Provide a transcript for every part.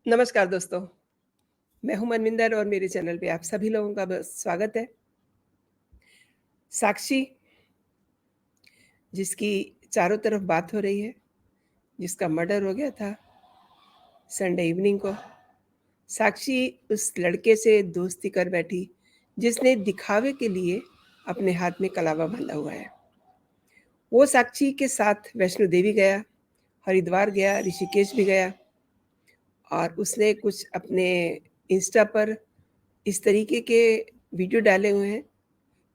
नमस्कार दोस्तों, मैं हूँ मनविंदर और मेरे चैनल पे आप सभी लोगों का स्वागत है। साक्षी जिसकी चारों तरफ बात हो रही है, जिसका मर्डर हो गया था संडे इवनिंग को। साक्षी उस लड़के से दोस्ती कर बैठी, जिसने दिखावे के लिए अपने हाथ में कलावा बाँधा हुआ है। वो साक्षी के साथ वैष्णो देवी गया, हरिद्वार गया, ऋषिकेश भी गया और उसने कुछ अपने इंस्टा पर इस तरीके के वीडियो डाले हुए हैं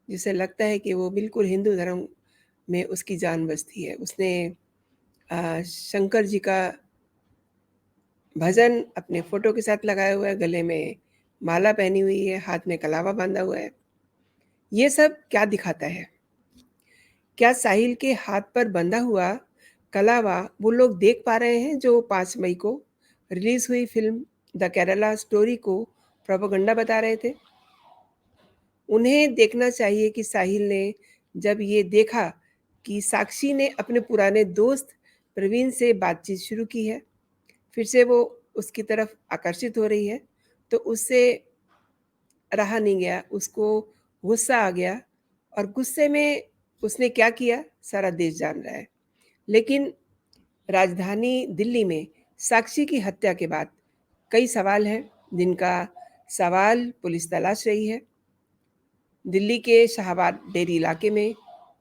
जिससे लगता है कि वो बिल्कुल हिंदू धर्म में उसकी जान बसती है। उसने शंकर जी का भजन अपने फ़ोटो के साथ लगाया हुआ है, गले में माला पहनी हुई है, हाथ में कलावा बाँधा हुआ है। ये सब क्या दिखाता है? क्या साहिल के हाथ पर बंधा हुआ कलावा वो लोग देख पा रहे हैं जो 5 मई को रिलीज़ हुई फ़िल्म द केरला स्टोरी को प्रोपेगेंडा बता रहे थे? उन्हें देखना चाहिए कि साहिल ने जब ये देखा कि साक्षी ने अपने पुराने दोस्त प्रवीण से बातचीत शुरू की है, फिर से वो उसकी तरफ आकर्षित हो रही है, तो उससे रहा नहीं गया, उसको गुस्सा आ गया और गुस्से में उसने क्या किया, सारा देश जान रहा है। लेकिन राजधानी दिल्ली में साक्षी की हत्या के बाद कई सवाल हैं, जिनका सवाल पुलिस तलाश रही है। दिल्ली के शाहबाद डेरी इलाके में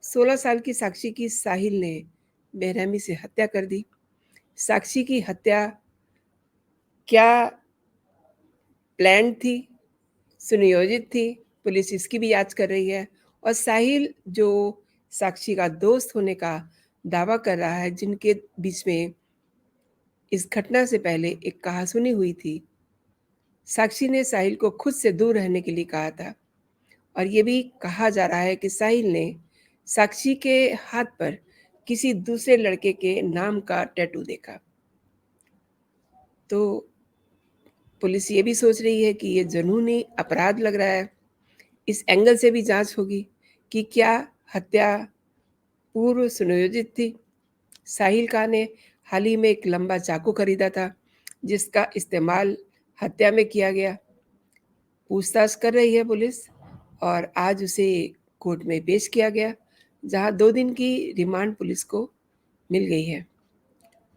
16 साल की साक्षी की साहिल ने बेरहमी से हत्या कर दी। साक्षी की हत्या क्या प्लान्ड थी, सुनियोजित थी? पुलिस इसकी भी जाँच कर रही है और साहिल जो साक्षी का दोस्त होने का दावा कर रहा है, जिनके बीच में इस घटना से पहले एक कहासुनी हुई थी। साक्षी ने साहिल को खुद से दूर रहने के लिए कहा था और ये भी कहा जा रहा है कि साहिल ने साक्षी के हाथ पर किसी दूसरे लड़के के नाम का टैटू देखा। तो पुलिस ये भी सोच रही है कि ये जुनूनी अपराध लग रहा है। इस एंगल से भी जाँच होगी कि क्या हत्या पूर्व सुनियोजित थी? साहिल खान ने हाल ही में एक लंबा चाकू खरीदा था, जिसका इस्तेमाल हत्या में किया गया। पूछताछ कर रही है पुलिस और आज उसे कोर्ट में पेश किया गया, जहां 2 दिन की रिमांड पुलिस को मिल गई है।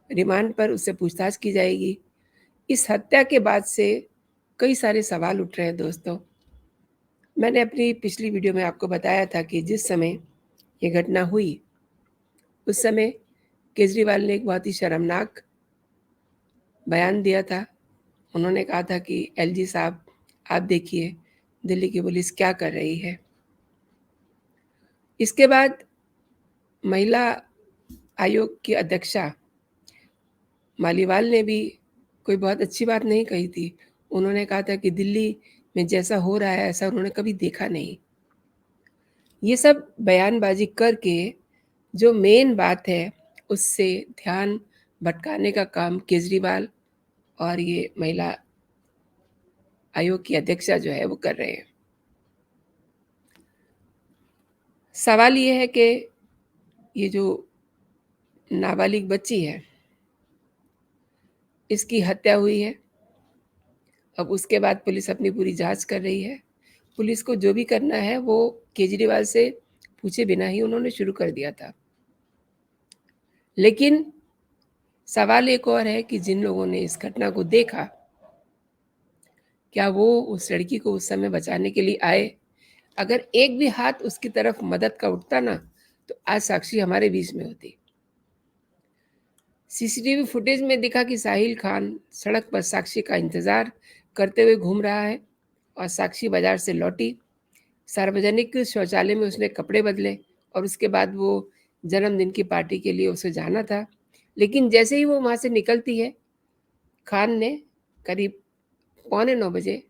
रिमांड पर उससे पूछताछ की जाएगी। इस हत्या के बाद से कई सारे सवाल उठ रहे हैं दोस्तों। मैंने अपनी पिछली वीडियो में आपको बताया था कि जिस समय ये घटना हुई, उस समय केजरीवाल ने एक बहुत ही शर्मनाक बयान दिया था। उन्होंने कहा था कि एलजी साहब, आप देखिए दिल्ली की पुलिस क्या कर रही है। इसके बाद महिला आयोग की अध्यक्षा मालीवाल ने भी कोई बहुत अच्छी बात नहीं कही थी। उन्होंने कहा था कि दिल्ली में जैसा हो रहा है ऐसा उन्होंने कभी देखा नहीं। ये सब बयानबाजी करके जो मेन बात है उससे ध्यान भटकाने का काम केजरीवाल और ये महिला आयोग की अध्यक्षा जो है वो कर रहे हैं। सवाल ये है कि ये जो नाबालिग बच्ची है, इसकी हत्या हुई है। अब उसके बाद पुलिस अपनी पूरी जाँच कर रही है। पुलिस को जो भी करना है वो केजरीवाल से पूछे बिना ही उन्होंने शुरू कर दिया था। लेकिन सवाल एक और है कि जिन लोगों ने इस घटना को देखा, क्या वो उस लड़की को उस समय बचाने के लिए आए? अगर एक भी हाथ उसकी तरफ मदद का उठता ना, तो आज साक्षी हमारे बीच में होती। सीसीटीवी फुटेज में दिखा कि साहिल खान सड़क पर साक्षी का इंतजार करते हुए घूम रहा है और साक्षी बाजार से लौटी। सार्वजनिक शौचालय में उसने कपड़े बदले और उसके बाद वो जन्मदिन की पार्टी के लिए उसे जाना था। लेकिन जैसे ही वो वहाँ से निकलती है, खान ने करीब पौने 9 बजे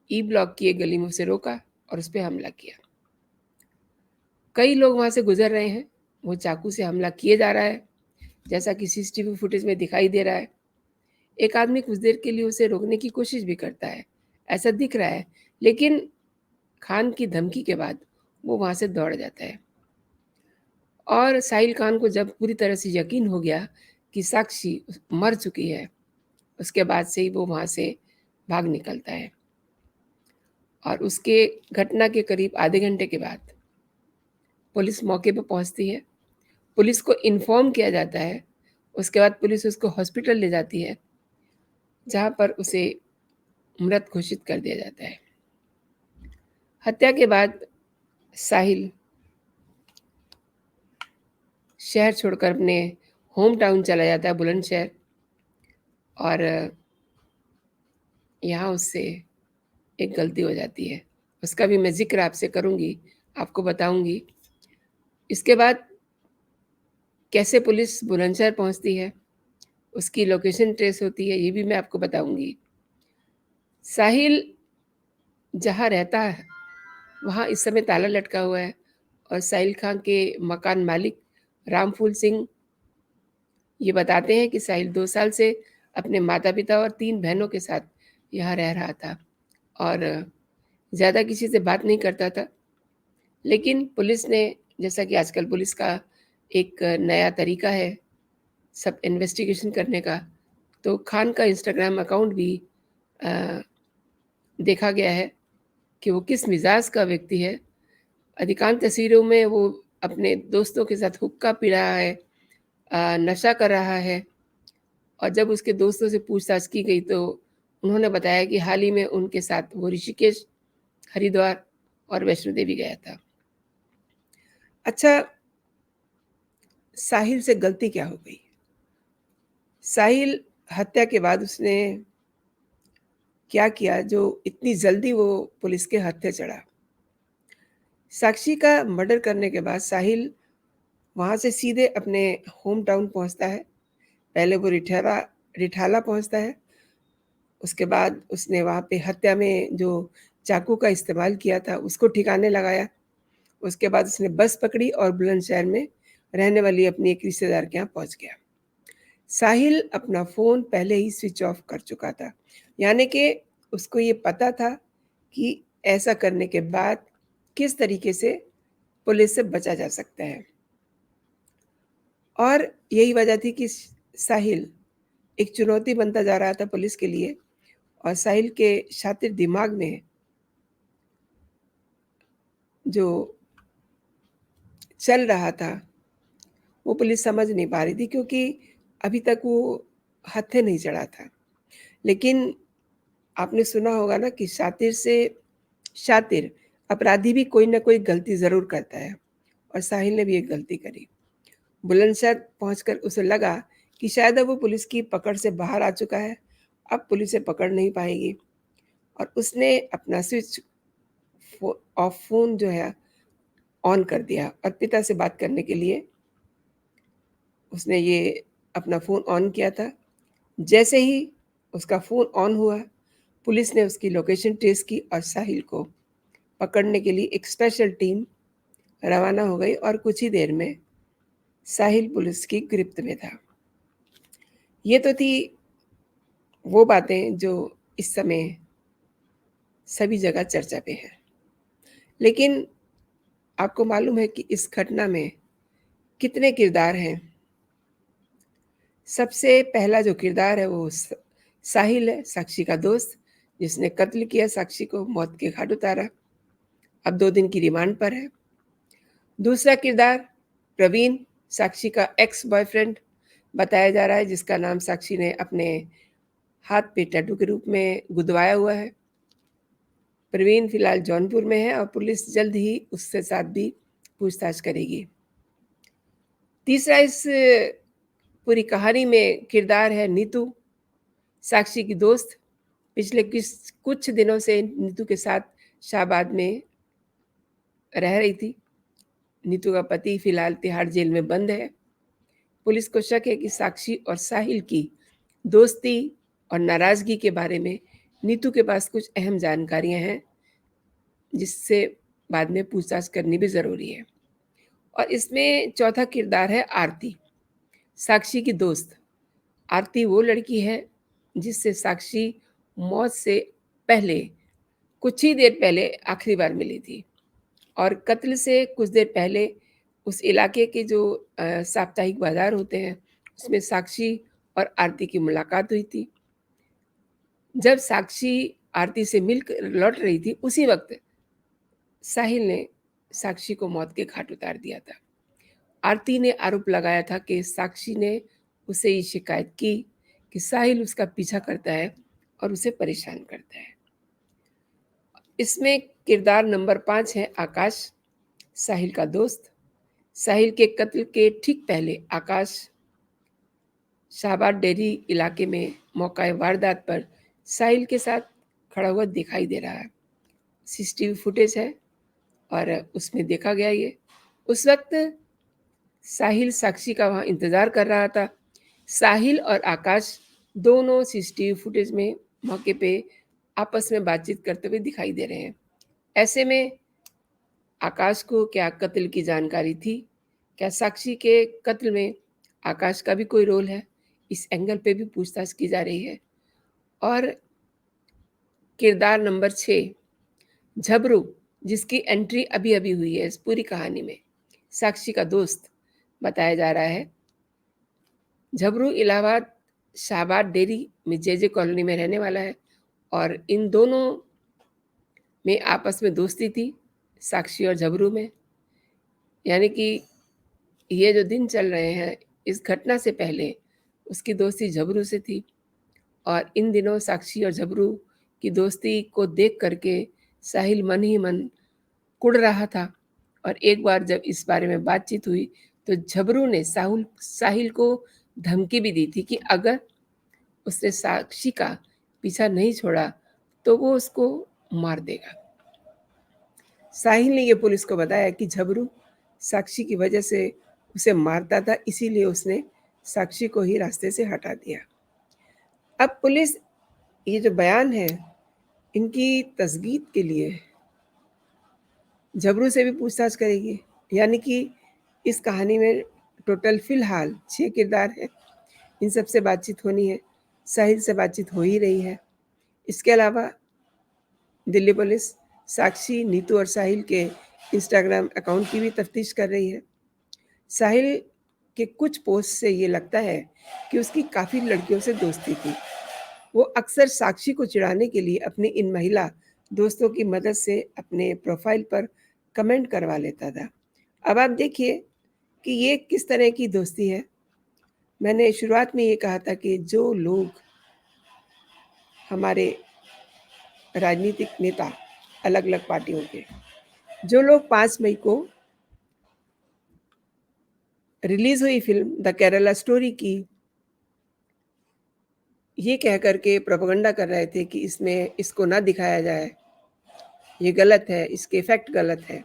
ई ब्लॉक की एक गली में उसे रोका और उस पे हमला किया। कई लोग वहाँ से गुज़र रहे हैं, वो चाकू से हमला किए जा रहा है, जैसा कि सीसीटीवी फुटेज में दिखाई दे रहा है। एक आदमी कुछ देर के लिए उसे रोकने की कोशिश भी करता है, ऐसा दिख रहा है, लेकिन खान की धमकी के बाद वो वहाँ से दौड़ जाता है। और साहिल खान को जब पूरी तरह से यकीन हो गया कि साक्षी मर चुकी है, उसके बाद से ही वो वहाँ से भाग निकलता है और उसके घटना के करीब आधे घंटे के बाद पुलिस मौके पे पहुँचती है। पुलिस को इन्फॉर्म किया जाता है। उसके बाद पुलिस उसको हॉस्पिटल ले जाती है, जहाँ पर उसे मृत घोषित कर दिया जाता है। हत्या के बाद साहिल शहर छोड़कर अपने होम टाउन चला जाता है, बुलंदशहर, और यहाँ उससे एक गलती हो जाती है। उसका भी मैं ज़िक्र आपसे करूँगी, आपको बताऊँगी। इसके बाद कैसे पुलिस बुलंदशहर पहुँचती है, उसकी लोकेशन ट्रेस होती है, ये भी मैं आपको बताऊँगी। साहिल जहाँ रहता है, वहाँ इस समय ताला लटका हुआ है और साहिल खां के मकान मालिक रामफूल सिंह ये बताते हैं कि साहिल 2 साल से अपने माता-पिता और 3 बहनों के साथ यहाँ रह रहा था और ज़्यादा किसी से बात नहीं करता था। लेकिन पुलिस ने, जैसा कि आजकल पुलिस का एक नया तरीका है सब इन्वेस्टिगेशन करने का, तो खान का इंस्टाग्राम अकाउंट भी अ, देखा गया है कि वो किस मिज़ाज का व्यक्ति है। अधिकांश तस्वीरों में वो अपने दोस्तों के साथ हुक्का पी रहा है, नशा कर रहा है, और जब उसके दोस्तों से पूछताछ की गई तो उन्होंने बताया कि हाल ही में उनके साथ वो ऋषिकेश, हरिद्वार और वैष्णो देवी गया था। अच्छा, साहिल से गलती क्या हो गई? साहिल हत्या के बाद उसने क्या किया जो इतनी जल्दी वो पुलिस के हत्थे चढ़ा? साक्षी का मर्डर करने के बाद साहिल वहाँ से सीधे अपने होम टाउन पहुँचता है। पहले वो रिठाला पहुँचता है, उसके बाद उसने वहाँ पे हत्या में जो चाकू का इस्तेमाल किया था, उसको ठिकाने लगाया। उसके बाद उसने बस पकड़ी और बुलंदशहर में रहने वाली अपनी एक रिश्तेदार के यहाँ पहुँच गया। साहिल अपना फ़ोन पहले ही स्विच ऑफ कर चुका था, यानी कि उसको ये पता था कि ऐसा करने के बाद किस तरीके से पुलिस से बचा जा सकता है। और यही वजह थी कि साहिल एक चुनौती बनता जा रहा था पुलिस के लिए, और साहिल के शातिर दिमाग में जो चल रहा था, वो पुलिस समझ नहीं पा रही थी, क्योंकि अभी तक वो हत्थे नहीं चढ़ा था। लेकिन आपने सुना होगा ना कि शातिर अपराधी भी कोई न कोई गलती ज़रूर करता है, और साहिल ने भी एक गलती करी। बुलंदशहर पहुँचकर उसे लगा कि शायद अब वो पुलिस की पकड़ से बाहर आ चुका है, अब पुलिस उसे पकड़ नहीं पाएगी, और उसने अपना स्विच ऑफ फ़ोन जो है ऑन कर दिया, और पिता से बात करने के लिए उसने ये अपना फ़ोन ऑन किया था। जैसे ही उसका फ़ोन ऑन हुआ, पुलिस ने उसकी लोकेशन ट्रेस की और साहिल को पकड़ने के लिए एक स्पेशल टीम रवाना हो गई, और कुछ ही देर में साहिल पुलिस की गिरफ्त में था। ये तो थी वो बातें जो इस समय सभी जगह चर्चा पे हैं। लेकिन आपको मालूम है कि इस घटना में कितने किरदार हैं? सबसे पहला जो किरदार है वो साहिल है, साक्षी का दोस्त, जिसने कत्ल किया, साक्षी को मौत के घाट उतारा। अब 2 दिन की रिमांड पर है। दूसरा किरदार प्रवीण, साक्षी का एक्स बॉयफ्रेंड बताया जा रहा है, जिसका नाम साक्षी ने अपने हाथ पे टैटू के रूप में गुदवाया हुआ है। प्रवीण फिलहाल जौनपुर में है और पुलिस जल्द ही उसके साथ भी पूछताछ करेगी। तीसरा इस पूरी कहानी में किरदार है नीतू, साक्षी की दोस्त। पिछले कुछ दिनों से नीतू के साथ शाहाबाद में रह रही थी। नीतू का पति फिलहाल तिहाड़ जेल में बंद है। पुलिस को शक है कि साक्षी और साहिल की दोस्ती और नाराज़गी के बारे में नीतू के पास कुछ अहम जानकारियाँ हैं, जिससे बाद में पूछताछ करनी भी ज़रूरी है। और इसमें चौथा किरदार है आरती, साक्षी की दोस्त। आरती वो लड़की है जिससे साक्षी मौत से पहले, कुछ ही देर पहले आखिरी बार मिली थी, और कत्ल से कुछ देर पहले उस इलाके के जो साप्ताहिक बाज़ार होते हैं, उसमें साक्षी और आरती की मुलाकात हुई थी। जब साक्षी आरती से मिलकर लौट रही थी, उसी वक्त साहिल ने साक्षी को मौत के घाट उतार दिया था। आरती ने आरोप लगाया था कि साक्षी ने उसे ये शिकायत की कि साहिल उसका पीछा करता है और उसे परेशान करता है। इसमें किरदार नंबर 5 है आकाश, साहिल का दोस्त। साहिल के कत्ल के ठीक पहले आकाश शाहबाद डेयरी इलाके में मौका वारदात पर साहिल के साथ खड़ा हुआ दिखाई दे रहा है। सीसीटीवी फुटेज है और उसमें देखा गया ये। उस वक्त साहिल साक्षी का वहाँ इंतज़ार कर रहा था। साहिल और आकाश दोनों सीसीटीवी फुटेज में मौके पे आपस में बातचीत करते हुए दिखाई दे रहे हैं। ऐसे में आकाश को क्या कत्ल की जानकारी थी? क्या साक्षी के कत्ल में आकाश का भी कोई रोल है? इस एंगल पे भी पूछताछ की जा रही है। और किरदार नंबर 6 झबरू, जिसकी एंट्री अभी-अभी हुई है इस पूरी कहानी में, साक्षी का दोस्त बताया जा रहा है। झबरू इलाहाबाद शाहबाद डेयरी में जे कॉलोनी में रहने वाला है और इन दोनों में आपस में दोस्ती थी, साक्षी और झबरू में। यानी कि ये जो दिन चल रहे हैं, इस घटना से पहले उसकी दोस्ती झबरू से थी और इन दिनों साक्षी और झबरू की दोस्ती को देख करके साहिल मन ही मन कुढ़ रहा था। और एक बार जब इस बारे में बातचीत हुई तो झबरू ने साहिल को धमकी भी दी थी कि अगर उसने साक्षी का पीछा नहीं छोड़ा तो वो उसको मार देगा। साहिल ने ये पुलिस को बताया कि झबरू साक्षी की वजह से उसे मारता था, इसीलिए उसने साक्षी को ही रास्ते से हटा दिया। अब पुलिस ये जो बयान है, इनकी तस्दीक के लिए झबरू से भी पूछताछ करेगी। यानी कि इस कहानी में टोटल फ़िलहाल 6 किरदार हैं। इन सब से बातचीत होनी है। साहिल से बातचीत हो ही रही है। इसके अलावा दिल्ली पुलिस साक्षी, नीतू और साहिल के इंस्टाग्राम अकाउंट की भी तफ्तीश कर रही है। साहिल के कुछ पोस्ट से ये लगता है कि उसकी काफ़ी लड़कियों से दोस्ती थी। वो अक्सर साक्षी को चिढ़ाने के लिए अपनी इन महिला दोस्तों की मदद से अपने प्रोफाइल पर कमेंट करवा लेता था। अब आप देखिए कि ये किस तरह की दोस्ती है। मैंने शुरुआत में ये कहा था कि जो लोग हमारे राजनीतिक नेता अलग-अलग पार्टियों के, जो लोग 5 मई को रिलीज़ हुई फ़िल्म द केरला स्टोरी की ये कह कर के प्रोपेगेंडा कर रहे थे कि इसमें इसको ना दिखाया जाए, ये गलत है, इसके इफ़ेक्ट गलत है।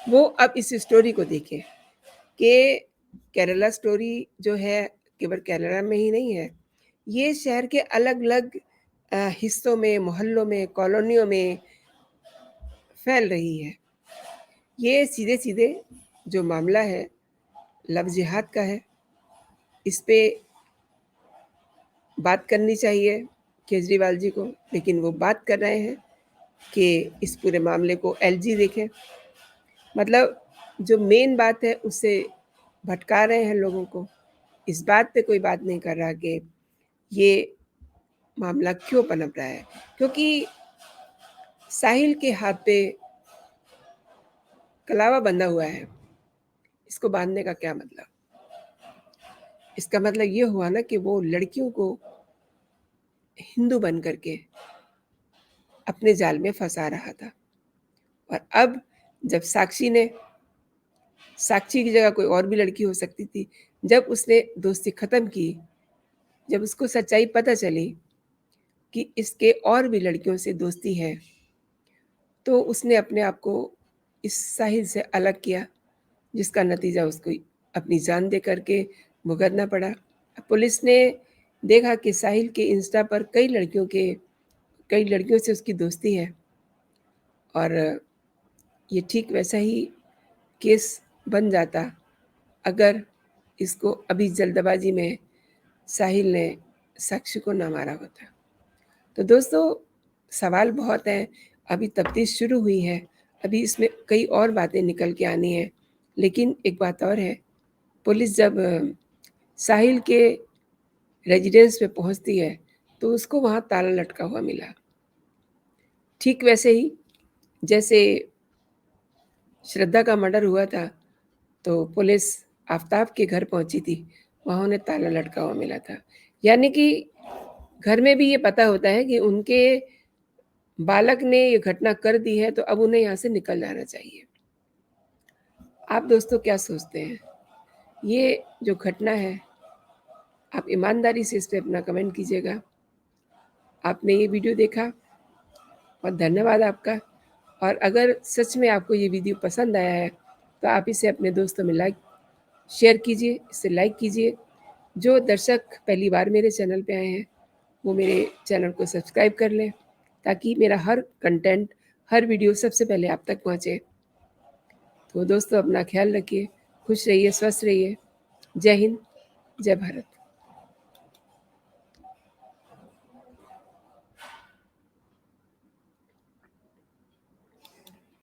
वो अब इस स्टोरी को देखें कि केरला स्टोरी जो है केवल केरला में ही नहीं है, ये शहर के अलग-अलग हिस्सों में, मोहल्लों में, कॉलोनियों में फैल रही है। ये सीधे-सीधे जो मामला है लव जिहाद का है। इस पे बात करनी चाहिए केजरीवाल जी को, लेकिन वो बात कर रहे हैं कि इस पूरे मामले को एलजी देखें। मतलब जो मेन बात है उससे भटका रहे हैं लोगों को। इस बात पे कोई बात नहीं कर रहा कि ये मामला क्यों पनप रहा है, क्योंकि साहिल के हाथ पे कलावा बंधा हुआ है। इसको बांधने का क्या मतलब? इसका मतलब ये हुआ ना कि वो लड़कियों को हिंदू बन करके अपने जाल में फंसा रहा था। और अब जब साक्षी की जगह कोई और भी लड़की हो सकती थी, जब उसने दोस्ती ख़त्म की, जब उसको सच्चाई पता चली कि इसके और भी लड़कियों से दोस्ती है, तो उसने अपने आप को इस साहिल से अलग किया, जिसका नतीजा उसको अपनी जान दे करके भुगतना पड़ा। पुलिस ने देखा कि साहिल के इंस्टा पर कई लड़कियों से उसकी दोस्ती है और ये ठीक वैसा ही केस बन जाता अगर इसको अभी जल्दबाजी में साहिल ने साक्षी को ना मारा होता। तो दोस्तों सवाल बहुत हैं, अभी तफ्तीश शुरू हुई है, अभी इसमें कई और बातें निकल के आनी हैं। लेकिन एक बात और है, पुलिस जब साहिल के रेजिडेंस पे पहुंचती है तो उसको वहाँ ताला लटका हुआ मिला। ठीक वैसे ही जैसे श्रद्धा का मर्डर हुआ था, तो पुलिस आफ़ताब के घर पहुँची थी, वहाँ उन्हें ताला लटका हुआ मिला था। यानी कि घर में भी ये पता होता है कि उनके बालक ने ये घटना कर दी है, तो अब उन्हें यहाँ से निकल जाना चाहिए। आप दोस्तों क्या सोचते हैं? ये जो घटना है, आप ईमानदारी से इस पे अपना कमेंट कीजिएगा। आपने ये वीडियो देखा और धन्यवाद आपका। और अगर सच में आपको ये वीडियो पसंद आया है, तो आप इसे अपने दोस्तों में शेयर कीजिए, इसे लाइक कीजिए। जो दर्शक पहली बार मेरे चैनल पे आए हैं, वो मेरे चैनल को सब्सक्राइब कर लें, ताकि मेरा हर कंटेंट, हर वीडियो सबसे पहले आप तक पहुँचे। तो दोस्तों अपना ख्याल रखिए, खुश रहिए, स्वस्थ रहिए। जय हिंद, जय भारत।